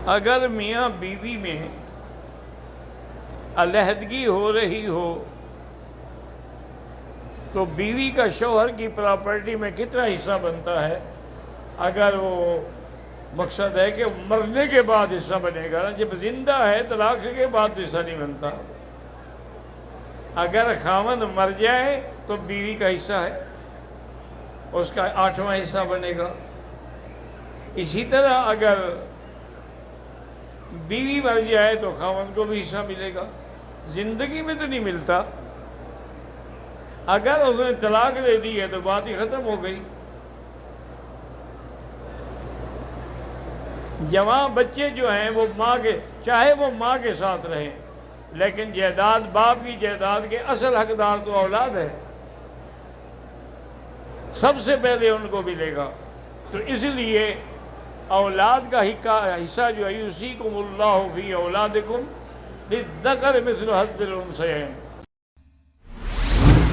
اگر میاں بیوی میں علیحدگی ہو رہی ہو تو بیوی کا شوہر کی پراپرٹی میں کتنا حصہ بنتا ہے؟ اگر وہ مقصد ہے کہ مرنے کے بعد حصہ بنے گا، جب زندہ ہے طلاق کے بعد حصہ نہیں بنتا۔ اگر خاوند مر جائے تو بیوی کا حصہ ہے، اس کا 8واں حصہ بنے گا۔ اسی طرح اگر بیوی مر جائے تو خاوند کو بھی حصہ ملے گا۔ زندگی میں تو نہیں ملتا، اگر اس نے طلاق دے دی ہے تو بات ہی ختم ہو گئی۔ جوان بچے جو ہیں وہ ماں کے، چاہے وہ ماں کے ساتھ رہیں، لیکن جائیداد، باپ کی جائیداد کے اصل حقدار تو اولاد ہے، سب سے پہلے ان کو ملے گا۔ تو اس لیے اولاد کا حصہ جو ہے، یوصیکم اللہ فی اولادکم للذکر مثل حظ الانثیین،